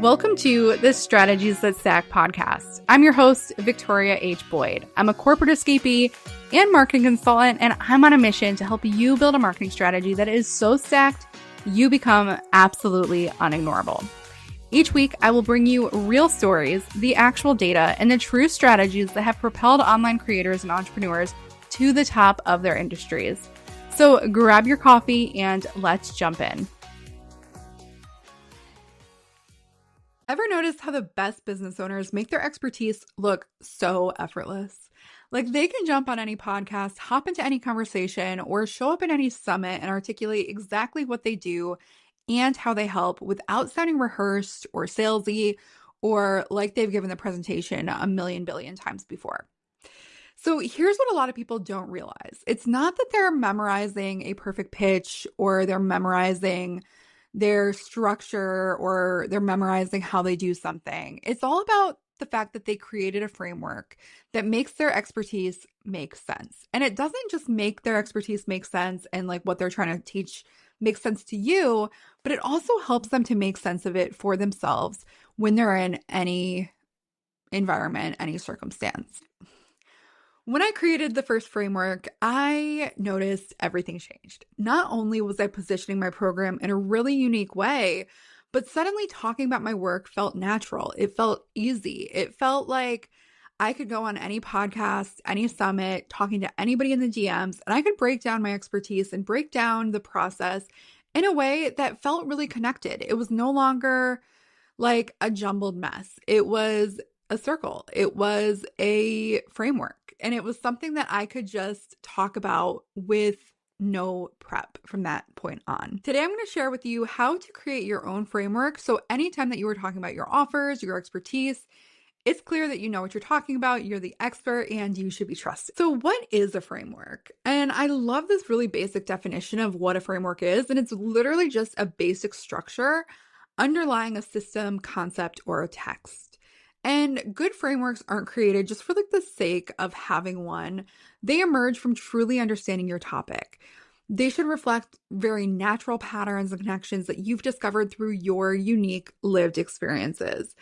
Welcome to the Strategies That Stack podcast. I'm your host, Victoria H. Boyd. I'm a corporate escapee and marketing consultant, and I'm on a mission to help you build a marketing strategy that is so stacked you become absolutely unignorable. Each week, I will bring you real stories, the actual data, and the true strategies that have propelled online creators and entrepreneurs to the top of their industries. So grab your coffee and let's jump in. Ever noticed how the best business owners make their expertise look so effortless? Like they can jump on any podcast, hop into any conversation, or show up at any summit and articulate exactly what they do and how they help without sounding rehearsed or salesy or like they've given the presentation a million billion times before. So here's what a lot of people don't realize. It's not that they're memorizing a perfect pitch or they're memorizing their structure or they're memorizing how they do something. It's all about the fact that they created a framework that makes their expertise make sense. And it doesn't just make their expertise make sense and like what they're trying to teach make sense to you, but it also helps them to make sense of it for themselves when they're in any environment, any circumstance. When I created the first framework, I noticed everything changed. Not only was I positioning my program in a really unique way, but suddenly talking about my work felt natural. It felt easy. It felt like I could go on any podcast, any summit, talking to anybody in the DMs, and I could break down my expertise and break down the process in a way that felt really connected. It was no longer like a jumbled mess. It was a circle. It was a framework. And it was something that I could just talk about with no prep from that point on. Today, I'm going to share with you how to create your own framework. So anytime that you are talking about your offers, your expertise, it's clear that you know what you're talking about, you're the expert, and you should be trusted. So what is a framework? And I love this really basic definition of what a framework is. And it's literally just a basic structure underlying a system, concept, or a text. And good frameworks aren't created just for like the sake of having one. They emerge from truly understanding your topic. They should reflect very natural patterns and connections that you've discovered through your unique lived experiences.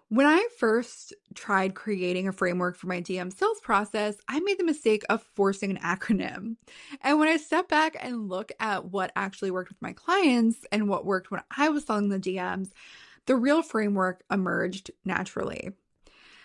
When I first tried creating a framework for my DM sales process, I made the mistake of forcing an acronym. And when I step back and look at what actually worked with my clients and what worked when I was selling the DMs, the real framework emerged naturally.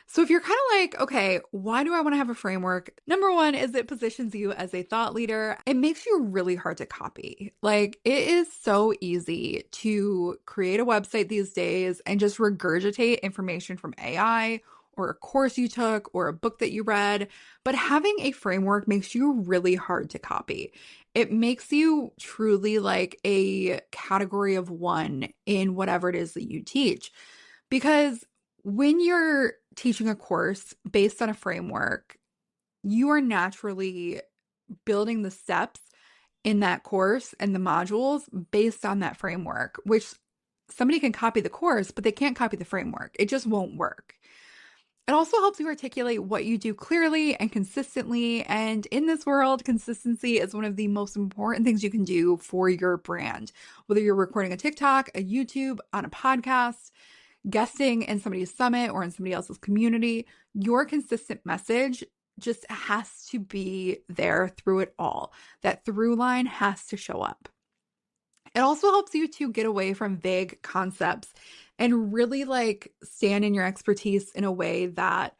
So if you're kind of like, okay, why do I want to have a framework? Number one is it positions you as a thought leader. It makes you really hard to copy. Like it is so easy to create a website these days and just regurgitate information from AI or a course you took or a book that you read. But having a framework makes you really hard to copy. It makes you truly like a category of one in whatever it is that you teach. Because when you're teaching a course based on a framework, you are naturally building the steps in that course and the modules based on that framework, which somebody can copy the course, but they can't copy the framework. It just won't work. It also helps you articulate what you do clearly and consistently. And in this world, consistency is one of the most important things you can do for your brand. Whether you're recording a TikTok, a YouTube, on a podcast, guesting in somebody's summit or in somebody else's community, your consistent message just has to be there through it all. That through line has to show up. It also helps you to get away from vague concepts and really like stand in your expertise in a way that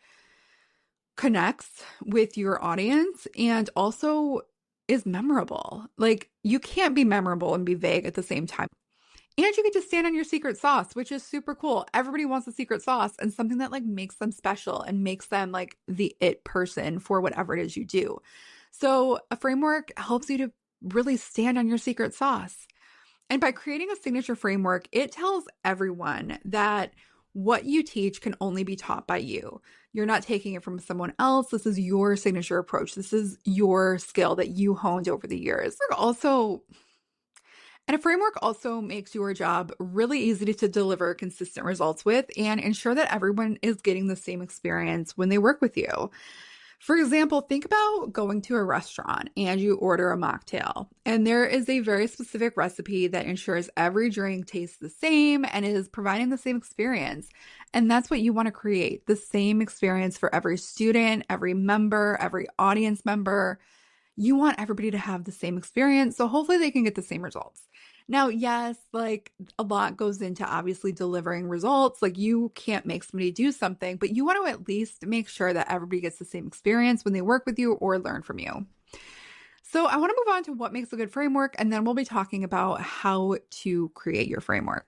connects with your audience and also is memorable. Like you can't be memorable and be vague at the same time. And you get to stand on your secret sauce, which is super cool. Everybody wants a secret sauce and something that like makes them special and makes them like the it person for whatever it is you do. So a framework helps you to really stand on your secret sauce. And by creating a signature framework, it tells everyone that what you teach can only be taught by you. You're not taking it from someone else. This is your signature approach. This is your skill that you honed over the years. And a framework also makes your job really easy to deliver consistent results with and ensure that everyone is getting the same experience when they work with you. For example, think about going to a restaurant and you order a mocktail, and there is a very specific recipe that ensures every drink tastes the same and is providing the same experience. And that's what you want to create, the same experience for every student, every member, every audience member. You want everybody to have the same experience, so hopefully they can get the same results. Now, yes, like a lot goes into obviously delivering results. Like you can't make somebody do something, but you want to at least make sure that everybody gets the same experience when they work with you or learn from you. So I want to move on to what makes a good framework, and then we'll be talking about how to create your framework.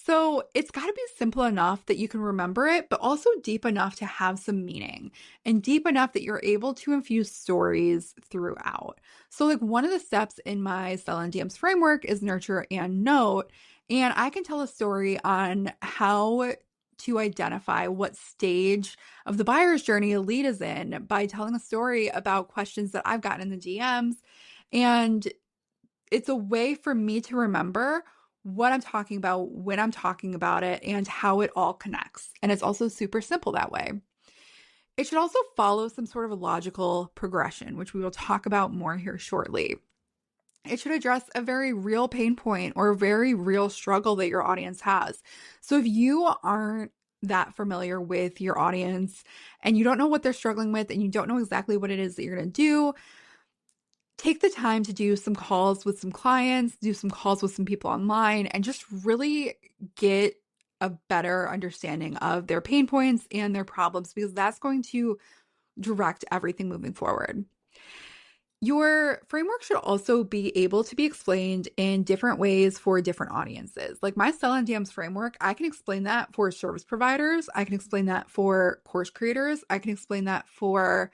So it's got to be simple enough that you can remember it, but also deep enough to have some meaning and deep enough that you're able to infuse stories throughout. So, like one of the steps in my Sell and DMs framework is nurture and note. And I can tell a story on how to identify what stage of the buyer's journey a lead is in by telling a story about questions that I've gotten in the DMs. And it's a way for me to remember what I'm talking about, when I'm talking about it, and how it all connects. And it's also super simple that way. It should also follow some sort of a logical progression, which we will talk about more here shortly. It should address a very real pain point or a very real struggle that your audience has. So if you aren't that familiar with your audience and you don't know what they're struggling with and you don't know exactly what it is that you're going to do, take the time to do some calls with some clients, do some calls with some people online, and just really get a better understanding of their pain points and their problems, because that's going to direct everything moving forward. Your framework should also be able to be explained in different ways for different audiences. Like my Sell and DMs framework, I can explain that for service providers. I can explain that for course creators. I can explain that for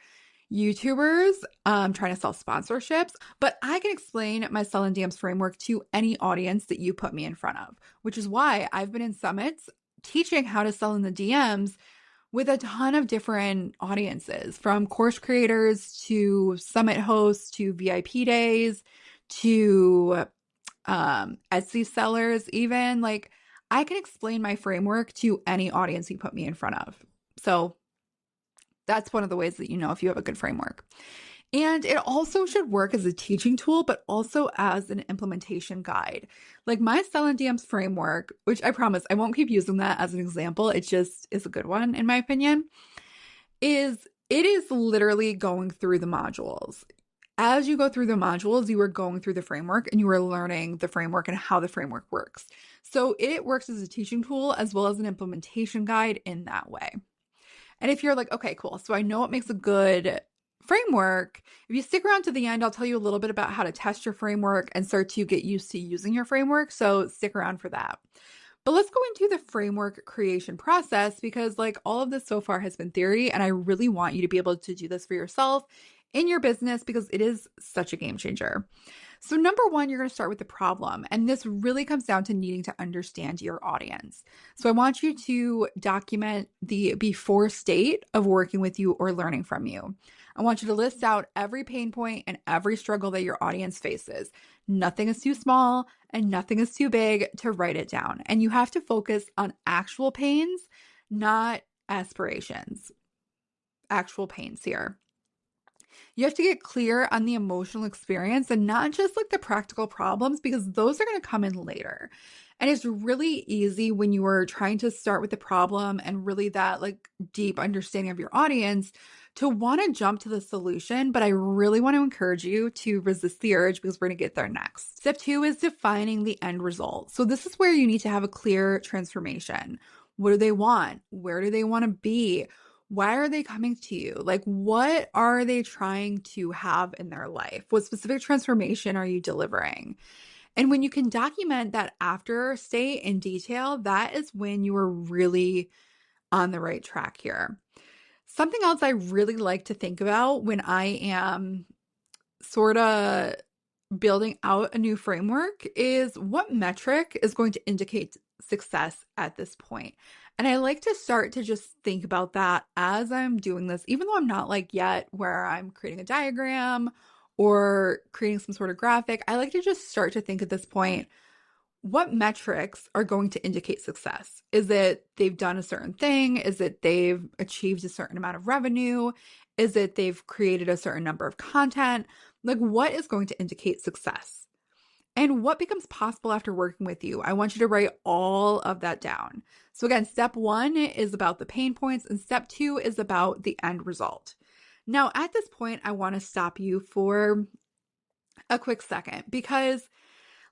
YouTubers trying to sell sponsorships, but I can explain my Sell and DMs framework to any audience that you put me in front of, which is why I've been in summits teaching how to sell in the DMs with a ton of different audiences, from course creators to summit hosts to VIP days to Etsy sellers, even. Like I can explain my framework to any audience you put me in front of. So that's one of the ways that you know if you have a good framework. And it also should work as a teaching tool, but also as an implementation guide. Like my Sell and DMs framework, which I promise I won't keep using that as an example, it just is a good one in my opinion, it is literally going through the modules. As you go through the modules, you are going through the framework and you are learning the framework and how the framework works. So it works as a teaching tool as well as an implementation guide in that way. And if you're like, okay, cool, so I know what makes a good framework, if you stick around to the end, I'll tell you a little bit about how to test your framework and start to get used to using your framework. So stick around for that. But let's go into the framework creation process, because like all of this so far has been theory, and I really want you to be able to do this for yourself in your business because it is such a game changer. So number one, you're going to start with the problem. And this really comes down to needing to understand your audience. So I want you to document the before state of working with you or learning from you. I want you to list out every pain point and every struggle that your audience faces. Nothing is too small and nothing is too big to write it down. And you have to focus on actual pains, not aspirations. Actual pains here. You have to get clear on the emotional experience and not just like the practical problems, because those are going to come in later. And it's really easy when you are trying to start with the problem and really that like deep understanding of your audience to want to jump to the solution. But I really want to encourage you to resist the urge, because we're going to get there next. Step 2 is defining the end result. So this is where you need to have a clear transformation. What do they want? Where do they want to be? Why are they coming to you? Like, what are they trying to have in their life? What specific transformation are you delivering? And when you can document that after state in detail, that is when you are really on the right track here. Something else I really like to think about when I am sort of building out a new framework is what metric is going to indicate success at this point. And I like to start to just think about that as I'm doing this, even though I'm not like yet where I'm creating a diagram or creating some sort of graphic. I like to just start to think at this point, what metrics are going to indicate success? Is it they've done a certain thing? Is it they've achieved a certain amount of revenue? Is it they've created a certain number of content? Like, what is going to indicate success? And what becomes possible after working with you? I want you to write all of that down. So, again, step one is about the pain points, and step two is about the end result. Now, at this point, I want to stop you for a quick second because,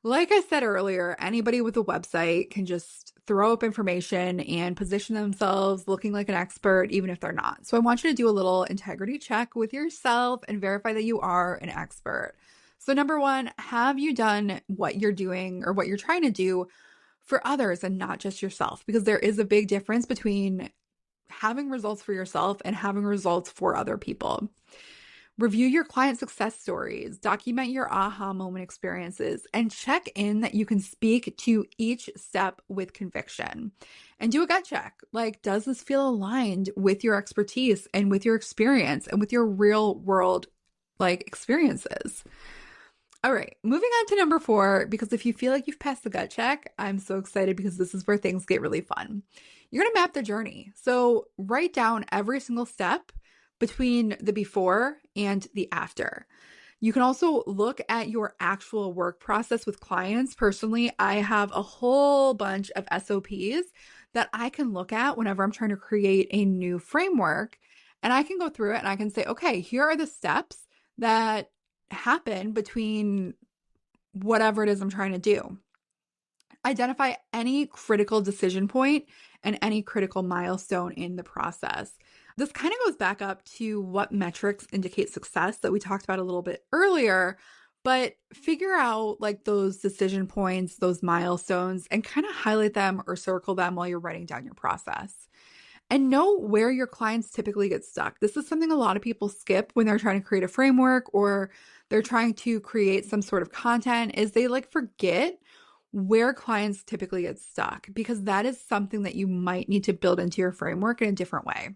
like I said earlier, anybody with a website can just throw up information and position themselves looking like an expert, even if they're not. So I want you to do a little integrity check with yourself and verify that you are an expert. So, number one, have you done what you're doing or what you're trying to do for others and not just yourself? Because there is a big difference between having results for yourself and having results for other people. Review your client success stories, document your aha moment experiences, and check in that you can speak to each step with conviction. And do a gut check. Like, does this feel aligned with your expertise and with your experience and with your real world experiences? All right, moving on to number 4, because if you feel like you've passed the gut check, I'm so excited because this is where things get really fun. You're going to map the journey. So write down every single step between the before and the after. You can also look at your actual work process with clients. Personally, I have a whole bunch of SOPs that I can look at whenever I'm trying to create a new framework. And I can go through it and I can say, okay, here are the steps that happen between whatever it is I'm trying to do. Identify any critical decision point and any critical milestone in the process. This kind of goes back up to what metrics indicate success that we talked about a little bit earlier, but figure out like those decision points, those milestones, and kind of highlight them or circle them while you're writing down your process. And know where your clients typically get stuck. This is something a lot of people skip when they're trying to create a framework or they're trying to create some sort of content, is they forget where clients typically get stuck, because that is something that you might need to build into your framework in a different way.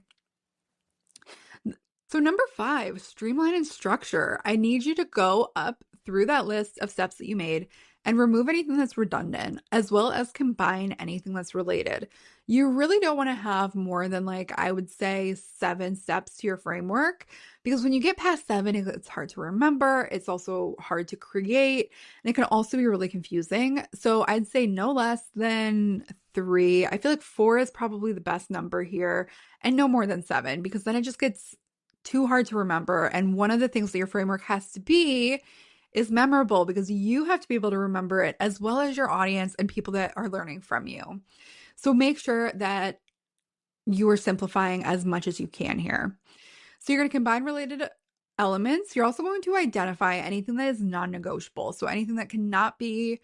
So number 5, streamline and structure. I need you to go up through that list of steps that you made and remove anything that's redundant, as well as combine anything that's related. You really don't want to have more than I would say 7 steps to your framework, because when you get past 7, it's hard to remember. It's also hard to create, and it can also be really confusing. So I'd say no less than 3. I feel like 4 is probably the best number here, and no more than 7, because then it just gets too hard to remember. And one of the things that your framework has to be is memorable, because you have to be able to remember it as well as your audience and people that are learning from you. So make sure that you are simplifying as much as you can here. So you're going to combine related elements. You're also going to identify anything that is non-negotiable. So anything that cannot be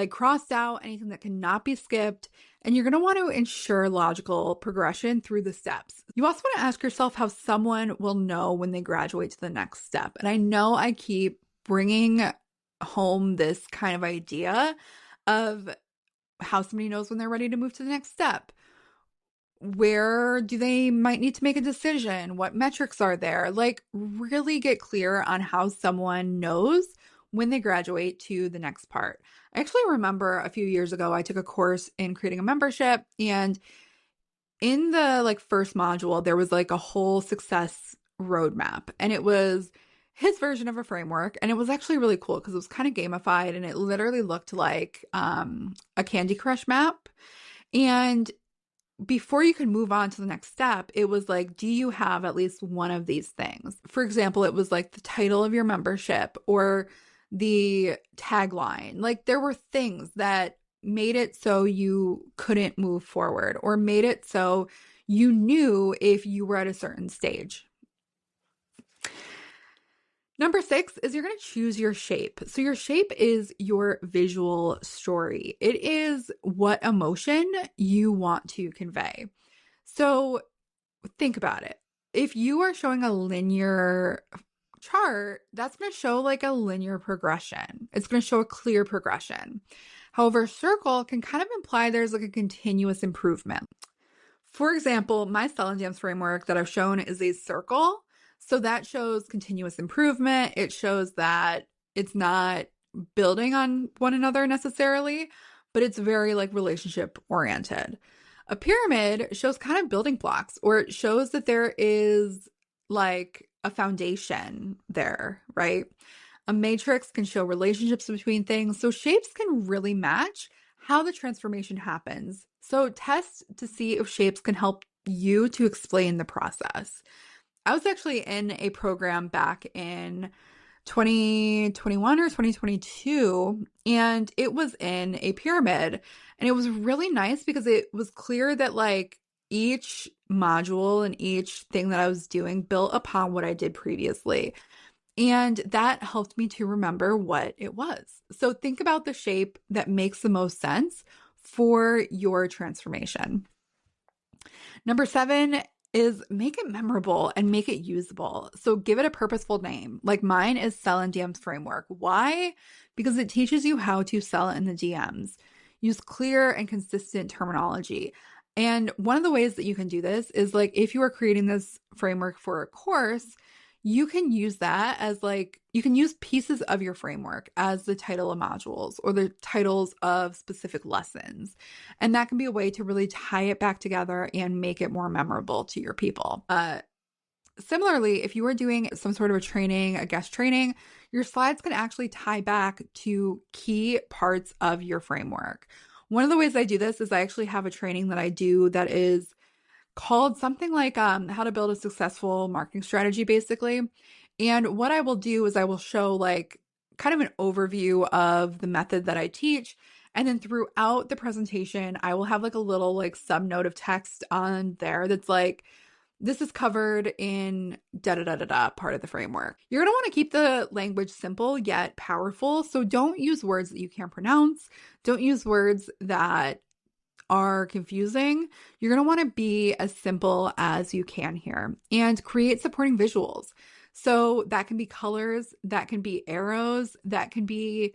crossed out, anything that cannot be skipped. And you're going to want to ensure logical progression through the steps. You also want to ask yourself how someone will know when they graduate to the next step. And I know I keep bringing home this kind of idea of how somebody knows when they're ready to move to the next step. Where do they might need to make a decision? What metrics are there? Really get clear on how someone knows when they graduate to the next part. I actually remember a few years ago, I took a course in creating a membership, and in the first module, there was a whole success roadmap, and it was his version of a framework. And it was actually really cool because it was kind of gamified, and it literally looked like a Candy Crush map. And before you could move on to the next step, it was do you have at least one of these things? For example, it was the title of your membership or the tagline. There were things that made it so you couldn't move forward, or made it so you knew if you were at a certain stage. Number 6 is you're going to choose your shape. So your shape is your visual story. It is what emotion you want to convey. So think about it. If you are showing a linear chart, that's going to show a linear progression. It's going to show a clear progression. However, a circle can kind of imply there's a continuous improvement. For example, my Sell and Dance framework that I've shown is a circle. So that shows continuous improvement. It shows that it's not building on one another necessarily, but it's very like relationship oriented. A pyramid shows kind of building blocks, or it shows that there is like a foundation there, right? A matrix can show relationships between things. So shapes can really match how the transformation happens. So test to see if shapes can help you to explain the process. I was actually in a program back in 2021 or 2022, and it was in a pyramid. And it was really nice because it was clear that like each module and each thing that I was doing built upon what I did previously. And that helped me to remember what it was. So think about the shape that makes the most sense for your transformation. Number 7 is make it memorable and make it usable. So give it a purposeful name. Like mine is Sell in DMs Framework. Why? Because it teaches you how to sell in the DMs. Use clear and consistent terminology. And one of the ways that you can do this is like if you are creating this framework for a course, you can use that as like, you can use pieces of your framework as the title of modules or the titles of specific lessons. And that can be a way to really tie it back together and make it more memorable to your people. Similarly, if you are doing some sort of a training, a guest training, your slides can actually tie back to key parts of your framework. One of the ways I do this is I actually have a training that I do that is called something like how to build a successful marketing strategy, basically. And what I will do is I will show like kind of an overview of the method that I teach. And then throughout the presentation, I will have like a little like sub note of text on there that's like, this is covered in da da da da da part of the framework. You're going to want to keep the language simple yet powerful. So don't use words that you can't pronounce. Don't use words that are confusing. You're going to want to be as simple as you can here and create supporting visuals. So that can be colors, that can be arrows, that can be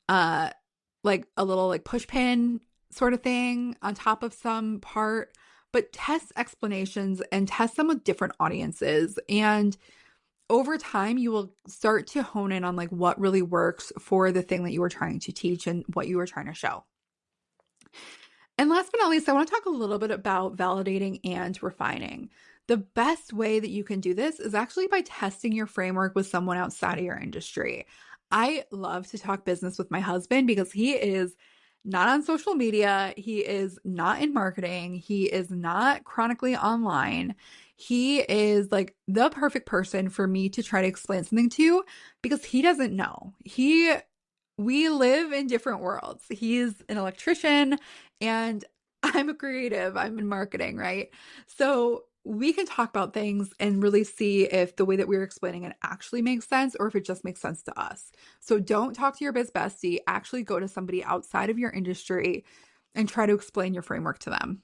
like a little like push pin sort of thing on top of some part, but test explanations and test them with different audiences. And over time, you will start to hone in on like what really works for the thing that you are trying to teach and what you are trying to show. And last but not least, I want to talk a little bit about validating and refining. The best way that you can do this is actually by testing your framework with someone outside of your industry. I love to talk business with my husband because he is not on social media. He is not in marketing. He is not chronically online. He is like the perfect person for me to try to explain something to because he doesn't know. We live in different worlds. He's an electrician and I'm a creative. I'm in marketing, right? So we can talk about things and really see if the way that we're explaining it actually makes sense or if it just makes sense to us. So don't talk to your biz bestie. Actually go to somebody outside of your industry and try to explain your framework to them.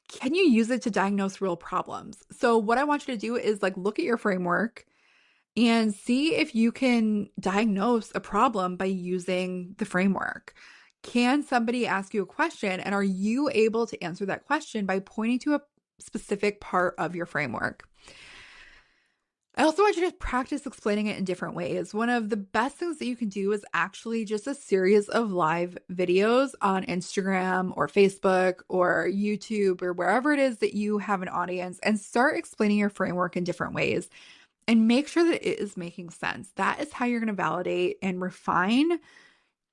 Can you use it to diagnose real problems? So what I want you to do is like look at your framework and see if you can diagnose a problem by using the framework. Can somebody ask you a question and are you able to answer that question by pointing to a specific part of your framework? I also want you to practice explaining it in different ways. One of the best things that you can do is actually just a series of live videos on Instagram or Facebook or YouTube or wherever it is that you have an audience and start explaining your framework in different ways. And make sure that it is making sense. That is how you're going to validate and refine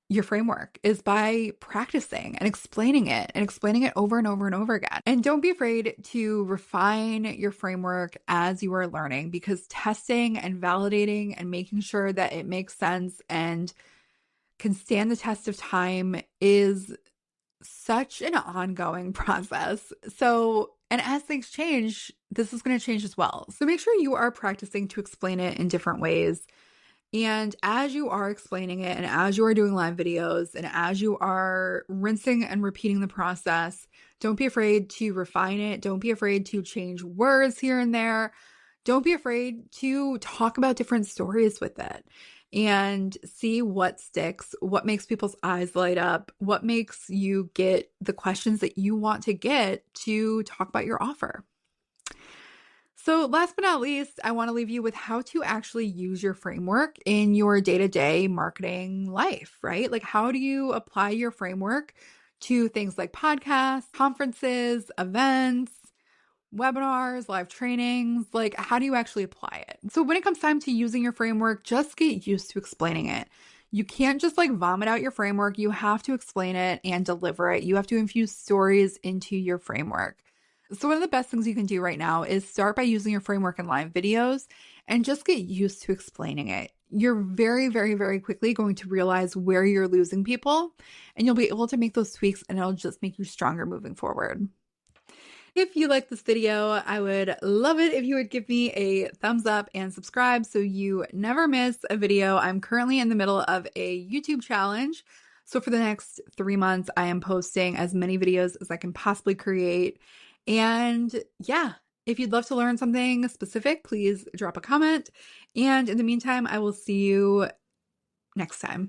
your framework is by practicing and explaining it over and over and over again. And don't be afraid to refine your framework as you are learning because testing and validating and making sure that it makes sense and can stand the test of time is such an ongoing process. So, and as things change, this is going to change as well. So make sure you are practicing to explain it in different ways. And as you are explaining it and as you are doing live videos and as you are rinsing and repeating the process, don't be afraid to refine it. Don't be afraid to change words here and there. Don't be afraid to talk about different stories with it and see what sticks, what makes people's eyes light up, what makes you get the questions that you want to get to talk about your offer. So, last but not least, I want to leave you with how to actually use your framework in your day to day marketing life, right? Like, how do you apply your framework to things like podcasts, conferences, events, webinars, live trainings? Like, how do you actually apply it? So, when it comes time to using your framework, just get used to explaining it. You can't just like vomit out your framework. You have to explain it and deliver it. You have to infuse stories into your framework. So, one of the best things you can do right now is start by using your framework in live videos and just get used to explaining it. You're very, very, very quickly going to realize where you're losing people, and you'll be able to make those tweaks, and it'll just make you stronger moving forward. If you like this video, I would love it if you would give me a thumbs up and subscribe so you never miss a video. I'm currently in the middle of a YouTube challenge. So for the next 3 months, I am posting as many videos as I can possibly create. And yeah, if you'd love to learn something specific, please drop a comment. And in the meantime, I will see you next time.